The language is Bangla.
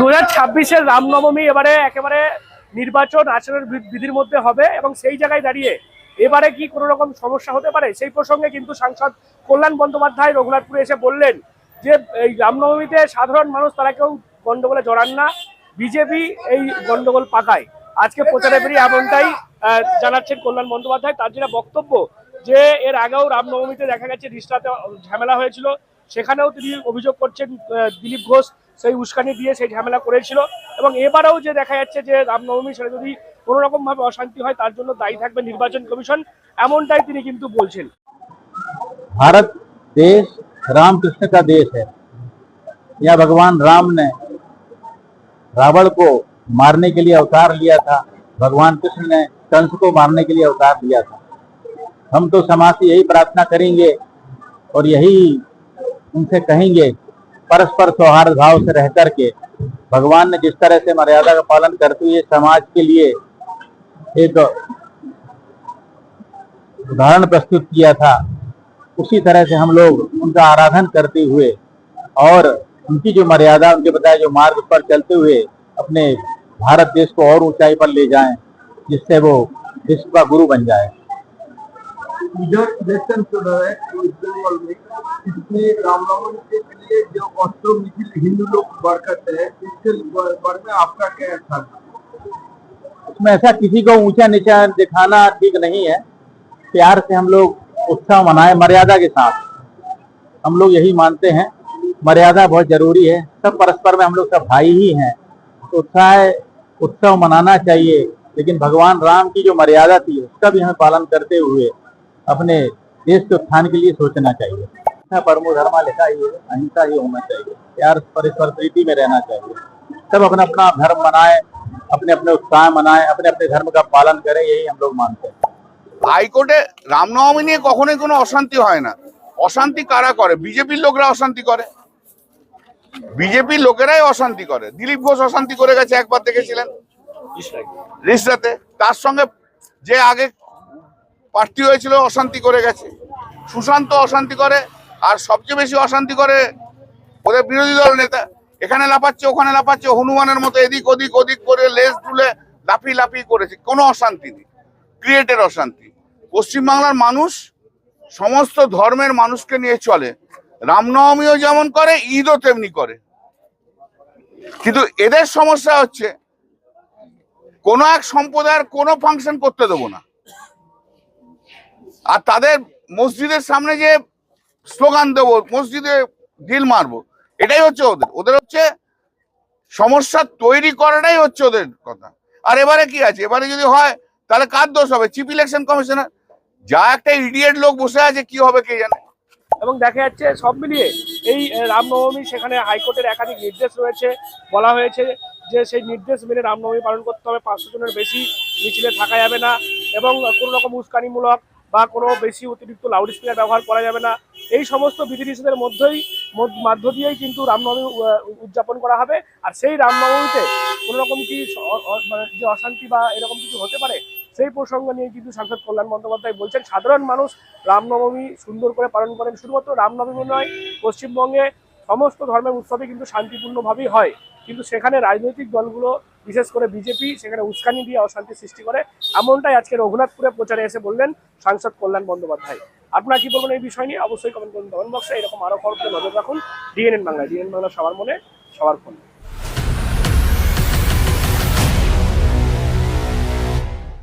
2026-এর রামনবমী এবারে একেবারে নির্বাচন আচরণ বিধির মধ্যে হবে এবং সেই জায়গায় দাঁড়িয়ে এবারে কি কোনো রকম সমস্যা হতে পারে সেই প্রসঙ্গে কিন্তু সাংসদ কল্যাণ বন্দ্যোপাধ্যায় রঘুনাথপুরে এসে বললেন যে এই রামনবমীতে সাধারণ মানুষ তারা কেউ গন্ডগোলে জড়ান না, বিজেপি এই গন্ডগোল পাকায়। আজকে প্রচারে বেরিয়ে এমনটাই জানাচ্ছেন কল্যাণ বন্দ্যোপাধ্যায়। তার যেটা বক্তব্য যে এর আগেও রামনবমীতে দেখা গেছে রিস্টাতে ঝামেলা হয়েছিল, সেখানেও তিনি অভিযোগ করছেন দিলীপ ঘোষ সেই উস্কানি দিয়ে সেই ঝামেলা করেছিল এবং এবারেও যে দেখা যাচ্ছে যে রামনবমী সেটা যদি কোনো রকম ভাবে অশান্তি হয় তার জন্য দায়ী থাকবে নির্বাচন কমিশন, এমনটাই তিনি কিন্তু বলছেন। भारत देश राम कृष्ण का देश है। यह भगवान राम ने रावण को मारने के लिए अवतार लिया था, भगवान कृष्ण ने कंस को मारने के लिए अवतार लिया था। हम तो समाज से यही प्रार्थना करेंगे और यही उनसे कहेंगे परस्पर सौहार्द भाव से रह करके भगवान ने जिस तरह से मर्यादा का पालन करते हुए समाज के लिए एक उदाहरण प्रस्तुत किया था, उसी तरह से हम लोग उनका आराधन करते हुए और उनकी जो मर्यादा उनके बताए जो मार्ग पर चलते हुए अपने भारत देश को और ऊंचाई पर ले जाएं, जिससे वो विश्व का गुरु बन जाए। इधर इलेक्शन चल रहा है वेस्ट बंगाल में, इसमें रामनवमी के लिए जो ऑस्ट्रो मिथिल हिंदू लोग बरकत है, इसके बारे में आपका क्या था? उसमें ऐसा किसी को ऊंचा नीचा दिखाना ठीक नहीं है। प्यार से हम लोग उत्सव मनाएं, मर्यादा के साथ। हम लोग यही मानते हैं मर्यादा बहुत जरूरी है, सब परस्पर में हम लोग सब भाई ही हैं, तो उत्सव मनाना चाहिए, लेकिन भगवान राम की जो मर्यादा थी उसका भी हमें पालन करते हुए अपने देश के उत्थान के लिए सोचना चाहिए। परमो धर्मा लिखा ही है, अहिंसा ही होना चाहिए, प्यार परस्पर प्रीति में रहना चाहिए। सब अपना अपना धर्म मनाए, अपने अपने उत्साह मनाए, अपने अपने धर्म का पालन करें, यही हम लोग मानते हैं। হাইকোর্টে রামনবমী নিয়ে কখনোই কোনো অশান্তি হয় না। অশান্তি কারা করে? বিজেপির লোকরা অশান্তি করে, বিজেপির লোকেরাই অশান্তি করে। দিলীপ ঘোষ অশান্তি করে গেছে, একবার দেখেছিলেন রিস্টাতে। তার সঙ্গে যে আগে প্রার্থী হয়েছিল অশান্তি করে গেছে। সুশান্ত অশান্তি করে, আর সবচেয়ে বেশি অশান্তি করে ওদের বিরোধী দল নেতা। এখানে লাফাচ্ছে, ওখানে লাফাচ্ছে, হনুমানের মতো এদিক ওদিক ওদিক করে লেজ তুলে লাফিয়ে লাফিয়ে করেছে। কোনো অশান্তি নেই, ক্রিয়েটের অশান্তি। পশ্চিমবাংলার মানুষ সমস্ত ধর্মের মানুষকে নিয়ে চলে, রামনবমীও যেমন করে ঈদও তেমনি করে। কিন্তু এদের সমস্যা হচ্ছে কোনো এক সম্প্রদায়ের কোনো ফাংশন করতে দেবো না, আর তাদের মসজিদের সামনে যে স্লোগান দেবো, মসজিদে ঢিল মারবো, এটাই হচ্ছে ওদের হচ্ছে সমস্যা তৈরি করাটাই হচ্ছে ওদের কথা। আর এবারে কি আছে? এবারে যদি হয় তাহলে কার দোষ হবে? Chief election commissioner. যা একটা ইডিয়েট লোক বসে আছে, কি হবে কে জানে। এবং দেখা যাচ্ছে সব মিলিয়ে এই রামনবমী সেখানে হাইকোর্টের একাধিক নির্দেশ রয়েছে, বলা হয়েছে যে সেই নির্দেশ মেনে রামনবমী পালন করতে হবে, 500 জনের বেশি মিছিলে থাকা যাবে না এবং কোনো রকম উস্কানিমূলক বা কোনো বেশি অতিরিক্ত লাউড স্পিকার ব্যবহার করা যাবে না। এই সমস্ত বিধিনিষেধের মধ্য দিয়েই কিন্তু রামনবমী উদযাপন করা হবে। আর সেই রামনবমীতে কোনো রকম কি যে অশান্তি বা এরকম কিছু হতে পারে সেই প্রসঙ্গ নিয়ে কিন্তু সাংসদ কল্যাণ বন্দ্যোপাধ্যায় বলছেন সাধারণ মানুষ রামনবমী সুন্দর করে পালন করেন। শুধুমাত্র রামনবমী নয়, পশ্চিমবঙ্গে সমস্ত ধর্মের উৎসবই কিন্তু শান্তিপূর্ণভাবেই হয়, কিন্তু সেখানে রাজনৈতিক দলগুলো বিশেষ করে বিজেপি সেখানে উস্কানি দিয়ে অশান্তি সৃষ্টি করে। এমনটাই আজকে রঘুনাথপুরে প্রচারে এসে বললেন সাংসদ কল্যাণ বন্দ্যোপাধ্যায়। আপনারা কি বলবেন এই বিষয় নিয়ে? অবশ্যই কমেন্ট করুন কমেন্ট বক্সে। এরকম আরো খবর নজর রাখুন ডিএনএন বাংলা। ডিএনএন বাংলা সবার মনে সবার ফোন।